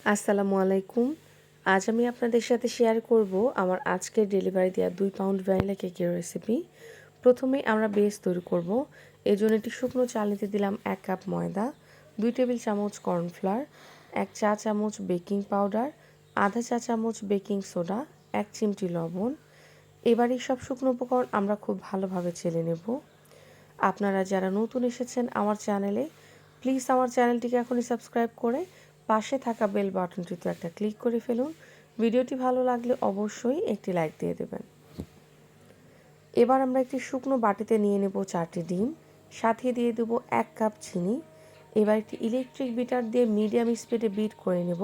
আসসালামু আলাইকুম। আজ আমি আপনাদের সাথে শেয়ার করব আমার আজকের ডেলিভারি দেওয়া 2 পাউন্ড ভ্যানিলা কেকের রেসিপি। প্রথমেই আমরা বেস তৈরি করব। এজন্য একটি শুকনো চাল নিতে দিলাম 1 কাপ ময়দা, 2 টেবিল চামচ কর্নফ্লাওয়ার, 1 চা চামচ বেকিং পাউডার, আধা চা চামচ বেকিং সোডা, 1 চিমটি লবণ। এবার এই সব শুকনো উপকরণ আমরা খুব ভালোভাবে চেলে নেব। আপনারা যারা নতুন এসেছেন আমার চ্যানেলে, প্লিজ আমার চ্যানেলটিকে এখনই সাবস্ক্রাইব করে পাশে থাকা বেল বাটনটিতে একটা ক্লিক করে ফেলুন। ভিডিওটি ভালো লাগলে অবশ্যই একটি লাইক দিয়ে দেবেন। এবার আমরা একটি শুকনো বাটিতে নিয়ে নেব 4টি ডিম, সাথে দিয়ে দেব 1 কাপ চিনি। এবার একটি ইলেকট্রিক বিটার দিয়ে মিডিয়াম স্পিডে বিট করে নেব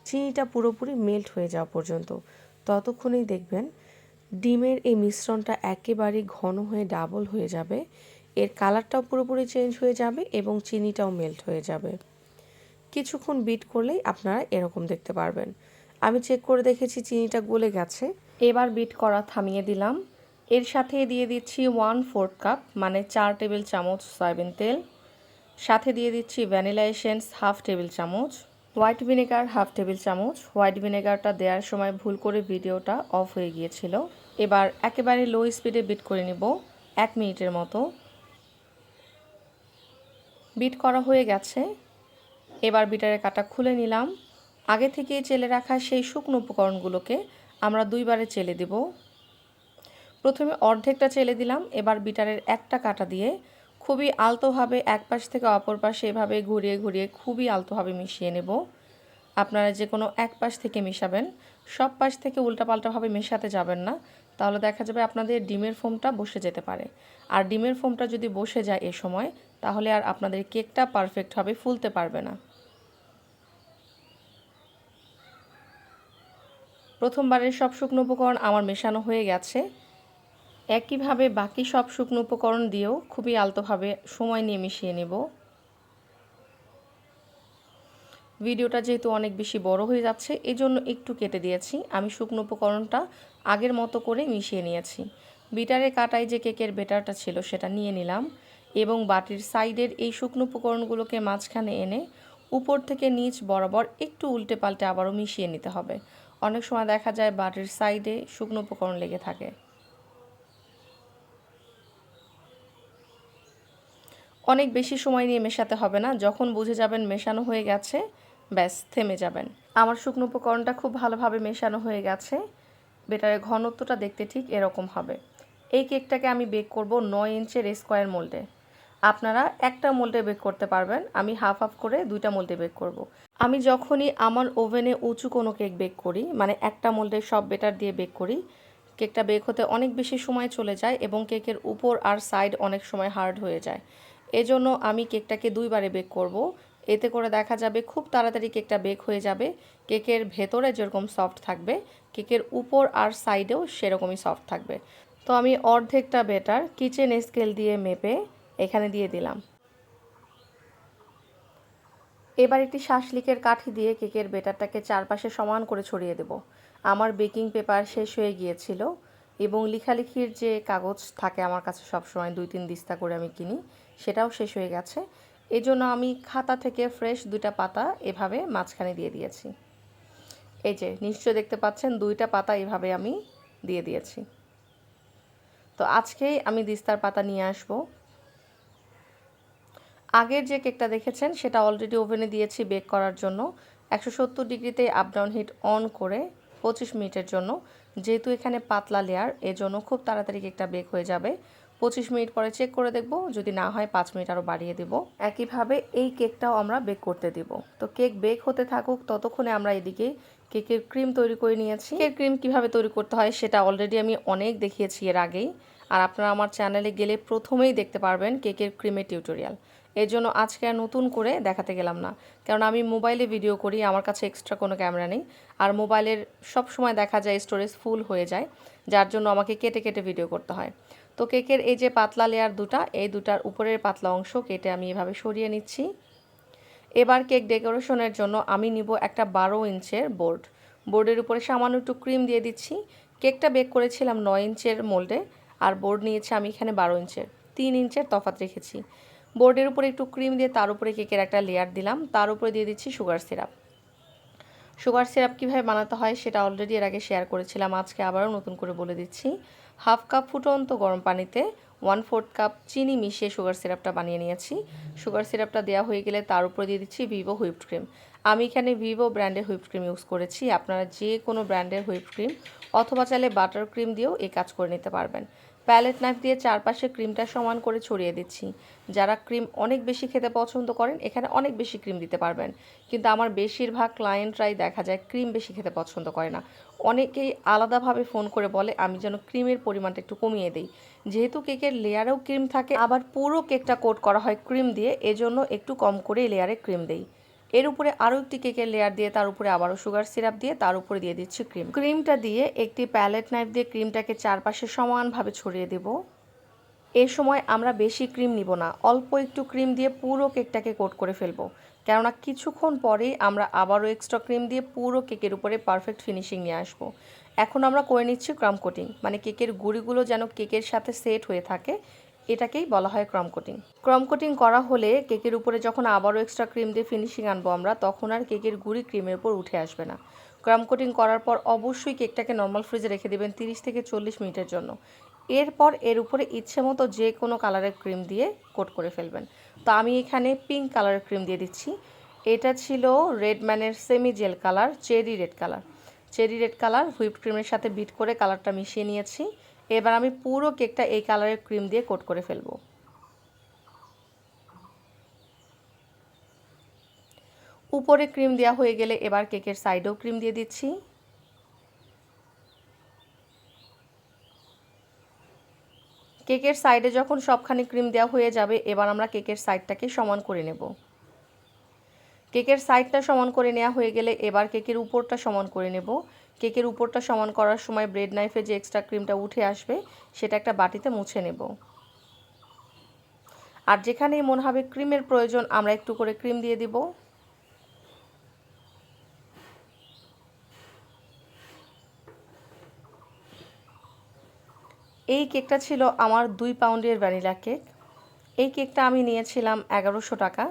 চিনিটা পুরোপুরি মেল্ট হয়ে যাওয়া পর্যন্ত। ততক্ষণেই দেখবেন ডিমের এই মিশ্রণটা একেবারে ঘন হয়ে ডাবল হয়ে যাবে, এর কালারটাও পুরোপুরি চেঞ্জ হয়ে যাবে এবং চিনিটাও মেল্ট হয়ে যাবে। কিছুক্ষণ বিট করলেই আপনারা এরকম দেখতে পারবেন। আমি চেক করে দেখেছি চিনিটা গলে গেছে। এবার বিট করা থামিয়ে দিলাম। এর সাথে দিয়ে দিচ্ছি 1/4 কাপ মানে 4 টেবিল চামচ সয়াবিন তেল, সাথে দিয়ে দিচ্ছি ভ্যানিলা এসেন্স 1/2 টেবিল চামচ, হোয়াইট ভিনেগার 1/2 টেবিল চামচ। হোয়াইট ভিনেগারটা দেওয়ার সময় ভুল করে ভিডিওটা অফ হয়ে গিয়েছিল। এবার একেবারে লো স্পিডে বিট করে নিব 1 মিনিটের মতো। বিট করা হয়ে গেছে। এবার বিটারের কাঁটা খুলে নিলাম। আগে থেকেই চেলে রাখা সেই শুকনো উপকরণগুলোকে আমরা 2 বারে চেলে দেব। প্রথমে অর্ধেকটা চেলে দিলাম। এবার বিটারের একটা কাঁটা দিয়ে খুবই আলতোভাবে এক পাশ থেকে অপর পাশে এভাবে ঘুরিয়ে ঘুরিয়ে খুবই আলতোভাবে মিশিয়ে নেব। আপনারা যে কোনো এক পাশ থেকে মেশাবেন, সব পাশ থেকে উল্টাপাল্টাভাবে মেশাতে যাবেন না, তাহলে দেখা যাবে আপনাদের ডিমের ফোমটা বসে যেতে পারে। আর ডিমের ফোমটা যদি বসে যায় এ সময়, তাহলে আর আপনাদের কেকটা পারফেক্টভাবে ফুলতে পারবে না। প্রথমবারের সব শুকনো উপকরণ আমার মেশানো হয়ে গেছে। একইভাবে বাকি সব শুকনো উপকরণ দিয়েও খুবই আলতোভাবে সময় নিয়ে মিশিয়ে নেব। ভিডিওটা যেহেতু অনেক বেশি বড় হয়ে যাচ্ছে, এজন্য একটু কেটে দিয়েছি। আমি শুকনো উপকরণটা আগের মতো করে মিশিয়ে নিয়েছি। বিটারে কাটায় যে কেকের বেটারটা ছিল সেটা নিয়ে নিলাম এবং বাটির সাইডের এই শুকনো উপকরণগুলোকে মাঝখানে এনে উপর থেকে নিচ বরাবর একটু উল্টে পাল্টে আবারও মিশিয়ে নিতে হবে। অনেক সময় দেখা যায় বাটির সাইডে শুকনো উপকরণ লেগে থাকে। অনেক বেশি সময় নিয়ে মেশাতে হবে না, যখন বুঝে যাবেন মেশানো হয়ে গেছে ব্যাস থেমে যাবেন। আমার শুকনো উপকরণটা খুব ভালোভাবে মেশানো হয়ে গেছে। বেটারের ঘনত্বটা দেখতে ঠিক এরকম হবে। এই কেকটাকে আমি বেক করব 9 ইঞ্চের স্কোয়ার মোল্ডে। আপনারা একটা মোল্ডে বেক করতে পারবেন, আমি হাফ হাফ করে 2টা মোল্ডে বেক করব। আমি যখনই আমার ওভেনে উঁচু কোনো কেক বেক করি, মানে একটা মোল্ডে সব বেটার দিয়ে বেক করি, কেকটা বেক হতে অনেক বেশি সময় চলে যায় এবং কেকের উপর আর সাইড অনেক সময় হার্ড হয়ে যায়। এজন্য আমি কেকটাকে 2 বারে বেক করব। এতে করে দেখা যাবে খুব তাড়াতাড়ি কেকটা বেক হয়ে যাবে। কেকের ভেতরে যেরকম সফট থাকবে, কেকের উপর আর সাইডেও সেরকমই সফট থাকবে। তো আমি অর্ধেকটা বেটার কিচেন স্কেল দিয়ে মেপে এখানে দিয়ে দিলাম। এবার একটি শাসলিকের কাঠি দিয়ে কেকের বেটারটাকে চারপাশে সমান করে ছড়িয়ে দেব। আমার বেকিং পেপার শেষ হয়ে গিয়েছিল এবং লেখালেখির যে কাগজ থাকে আমার কাছে সবসময় 2-3 দিস্তা করে আমি কিনি, সেটাও শেষ হয়ে গেছে। এজন্য আমি খাতা থেকে ফ্রেশ 2টা পাতা এভাবে মাঝখানে দিয়ে দিয়েছি। এই যে নিশ্চয়ই দেখতে পাচ্ছেন 2টা পাতা এভাবে আমি দিয়ে দিয়েছি। তো আজকেই আমি দিস্তার পাতা নিয়ে আসব। আগের যে কেকটা দেখেছেন সেটা অলরেডি ওভেনে দিয়েছি বেক করার জন্য 170 ডিগ্রিতে আপ ডাউন হিট অন করে 25 মিনিটের জন্য। যেহেতু এখানে পাতলা লেয়ার, এজন্য খুব তাড়াতাড়ি কেকটা বেক হয়ে যাবে। 25 মিনিট পরে চেক করে দেখব, যদি না হয় 5 মিনিট আরও বাড়িয়ে দেব। একইভাবে এই কেকটাও আমরা বেক করতে দিব। তো কেক বেক হতে থাকুক, ততক্ষণে আমরা এদিকে কেকের ক্রিম তৈরি করে নিয়েছি। কেকের ক্রিম কিভাবে তৈরি করতে হয় সেটা অলরেডি আমি অনেক দেখিয়েছি এর আগেই, আর আপনারা আমার চ্যানেলে গেলে প্রথমেই দেখতে পারবেন কেকের ক্রিমের টিউটোরিয়াল। এর জন্য আজকে আর নতুন করে দেখাতে গেলাম না, কারণ আমি মোবাইলে ভিডিও করি, আমার কাছে এক্সট্রা কোনো ক্যামেরা নেই। আর মোবাইলের সব সময় দেখা যায় স্টোরেজ ফুল হয়ে যায়, যার জন্য আমাকে কেটে কেটে ভিডিও করতে হয়। তো কেকের এই যে পাতলা লেয়ার দুটা, এই দুটার উপরের পাতলা অংশ কেটে আমি এভাবে সরিয়ে নিচ্ছি। এবার কেক ডেকোরেশনের জন্য আমি নিব একটা 12 ইঞ্চের বোর্ড। বোর্ডের উপরে সামান্য একটু ক্রিম দিয়ে দিচ্ছি। কেকটা বেক করেছিলাম 9 ইঞ্চের মোল্ডে, আর বোর্ড নিয়েছি আমি এখানে 12 ইঞ্চের, 3 ইঞ্চের তফাৎ রেখেছি। বোর্ডের উপরে একটু ক্রিম দিয়ে তার উপরে কেকের একটা লেয়ার দিলাম, তার উপরে দিয়ে দিচ্ছি সুগার সিরাপ। সুগার সিরাপ কীভাবে বানাতে হয় সেটা অলরেডি এর আগে শেয়ার করেছিলাম, আজকে আবারও নতুন করে বলে দিচ্ছি। হাফ কাপ ফুটন্ত গরম পানিতে 1/4 কাপ চিনি মিশিয়ে সুগার সিরাপটা বানিয়ে নিয়েছি। সুগার সিরাপটা দেওয়া হয়ে গেলে তার উপরে দিয়ে দিচ্ছি ভিভো হুইপড ক্রিম। আমি এখানে ভিভো ব্র্যান্ডের হুইপড ক্রিম ইউজ করেছি, আপনারা যে কোনো ব্র্যান্ডের হুইপড ক্রিম অথবা চাইলে বাটার ক্রিম দিয়েও এই কাজ করে নিতে পারবেন। প্যালেট নাইফ দিয়ে চারপাশে ক্রিমটা সমান করে ছড়িয়ে দিচ্ছি। যারা ক্রিম অনেক বেশি খেতে পছন্দ করেন এখানে অনেক বেশি ক্রিম দিতে পারবেন, কিন্তু আমার বেশিরভাগ ক্লায়েন্টরাই দেখা যায় ক্রিম বেশি খেতে পছন্দ করে না। অনেকেই আলাদাভাবে ফোন করে বলে আমি যেন ক্রিমের পরিমাণটা একটু কমিয়ে দিই। যেহেতু কেকের লেয়ারেও ক্রিম থাকে, আবার পুরো কেকটা কোট করা হয় ক্রিম দিয়ে, এজন্য একটু কম করে লেয়ারে ক্রিম দেই। এর উপরে আরও একটি কেকের লেয়ার দিয়ে তার উপরে আবারও সুগার সিরাপ দিয়ে তার উপরে দিয়ে দিচ্ছি ক্রিম। ক্রিমটা দিয়ে একটি প্যালেট নাইফ দিয়ে ক্রিমটাকে চারপাশে সমানভাবে ছড়িয়ে দেব। এই সময় আমরা বেশি ক্রিম নিব না, অল্প একটু ক্রিম দিয়ে পুরো কেকটাকে কোট করে ফেলবো, কেননা কিছুক্ষণ পরেই আমরা আবারও এক্সট্রা ক্রিম দিয়ে পুরো কেকের উপরে পারফেক্ট ফিনিশিং নিয়ে আসবো। এখন আমরা করে নিচ্ছি ক্রাম কোটিং, মানে কেকের গুঁড়িগুলো যেন কেকের সাথে সেট হয়ে থাকে, এটাকেই বলা হয় ক্রাম কোটিং। ক্রাম কোটিং করা হলে কেকের উপরে যখন আবারও এক্সট্রা ক্রিম দিয়ে ফিনিশিং আনবো আমরা, তখন আর কেকের গুঁড়ি ক্রিমের উপর উঠে আসবে না। ক্রাম কোটিং করার পর অবশ্যই কেকটাকে নর্মাল ফ্রিজে রেখে দেবেন 30 থেকে 40 মিনিটের জন্য। এরপর এর উপরে ইচ্ছে মতো যে কোনো কালারের ক্রিম দিয়ে কোট করে ফেলবেন। তো আমি এখানে পিঙ্ক কালারের ক্রিম দিয়ে দিচ্ছি। এটা ছিল রেডম্যানের semi gel colour, cherry red colour. Cherry red colour whipped ক্রিমের সাথে বিট করে কালারটা মিশিয়ে নিয়েছি। এবার আমি পুরো কেকটা এই কালারের ক্রিম দিয়ে কোট করে ফেলবো। উপরে ক্রিম দেওয়া হয়ে গেলে এবার কেকের সাইডেও ক্রিম দিয়ে দিচ্ছি। কেকের সাইডে যখন সবখানি ক্রিম দেওয়া হয়ে যাবে, এবার আমরা কেকের সাইডটাকে সমান করে নেব। কেকের সাইডটা সমান করে নেওয়া হয়ে গেলে এবার কেকের উপরটা সমান করে নেব। কেকের উপরটা সমান করার সময় ব্রেড নাইফে যে এক্সট্রা ক্রিমটা উঠে আসবে সেটা একটা বাটিতে মুছে নেব। আর যেখানেই মনে হবে ক্রিমের প্রয়োজন আমরা একটু করে ক্রিম দিয়ে দিব। এই কেকটা ছিল আমার 2 পাউন্ডের ভ্যানিলা কেক। এই কেকটা আমি নিয়েছিলাম 1100 টাকা।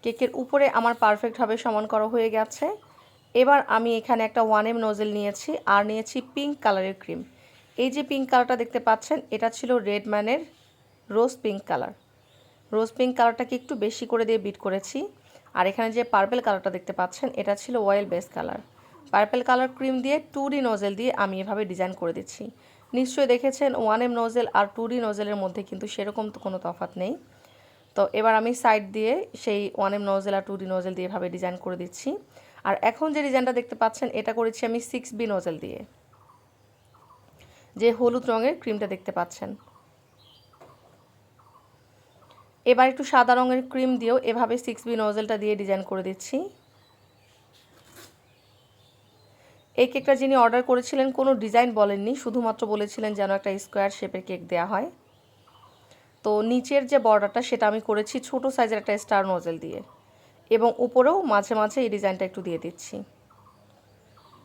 কেকের উপরে আমার পারফেক্টভাবে সমান করা হয়ে গেছে। এবার আমি এখানে একটা 1M নোজেল নিয়েছি আর নিয়েছি পিঙ্ক কালারের ক্রিম। এই যে পিঙ্ক কালারটা দেখতে পাচ্ছেন এটা ছিল রেডম্যানের rose pink colour. Rose pink কালারটাকে একটু বেশি করে দিয়ে বিট করেছি। আর এখানে যে পার্পেল কালারটা দেখতে পাচ্ছেন এটা ছিল oil base colour. Purple colour cream দিয়ে 2D নোজেল দিয়ে আমি এভাবে ডিজাইন করে দিচ্ছি। নিশ্চয়ই দেখেছেন 1M নোজেল আর 2D নোজেলের মধ্যে কিন্তু সেরকম তো কোনো তফাৎ নেই। তো এবার আমি সাইড দিয়ে সেই 1M নোজেল আর 2D নোজেল দিয়ে এভাবে ডিজাইন করে দিচ্ছি। আর এখন যে ডিজাইনটা দেখতে পাচ্ছেন এটা করেছি আমি 6B নোজেল দিয়ে, যে হলুদ রঙের ক্রিমটা দেখতে পাচ্ছেন। এবার একটু সাদা রঙের ক্রিম দিয়েও এভাবে 6B নোজেলটা দিয়ে ডিজাইন করে দিচ্ছি। এই কেকটা যিনি অর্ডার করেছিলেন কোনো ডিজাইন বলেননি, শুধুমাত্র বলেছিলেন যেন একটা স্কোয়ার শেপের কেক দেওয়া হয়। তো নিচের যে বর্ডারটা সেটা আমি করেছি ছোট সাইজের একটা স্টার নোজেল দিয়ে, এবং উপরেও মাঝে মাঝে এই ডিজাইনটা একটু দিয়ে দিচ্ছি।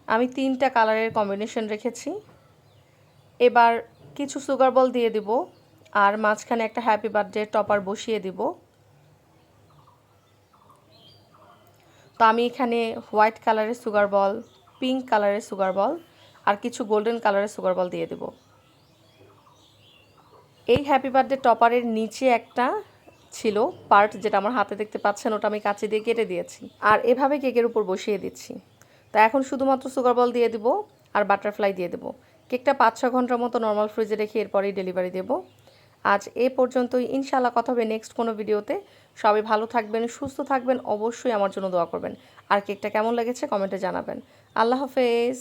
আমি 3টা কালারের কম্বিনেশন রেখেছি। এবার কিছু সুগার বল দিয়ে দিব আর মাঝখানে একটা হ্যাপি বার্থডে টপার বসিয়ে দিব। তো আমি এখানে হোয়াইট কালারের সুগার বল, পিঙ্ক কালারের সুগার বল আর কিছু গোল্ডেন কালারের সুগার বল দিয়ে দেব। এই হ্যাপি বার্থডে টপারের নিচে একটা ছিল পার্ট যেটা আমার হাতে দেখতে পাচ্ছেন, ওটা আমি কাঁচি দিয়ে কেটে দিয়েছি আর এভাবে কেকের উপর বসিয়ে দিচ্ছি। তো এখন শুধুমাত্র সুগার বল দিয়ে দিব আর বাটারফ্লাই দিয়ে দেব। কেকটা 5-6 ঘন্টার মতো নর্মাল ফ্রিজে রেখে এরপরেই ডেলিভারি দেব। আজ এ পর্যন্তই, ইনশাআল্লাহ কথা হবে নেক্সট কোনো ভিডিওতে। সবাই ভালো থাকবেন, সুস্থ থাকবেন, অবশ্যই আমার জন্য দোয়া করবেন। আর কেকটা কেমন লেগেছে কমেন্টে জানাবেন। আল্লাহ হাফেজ।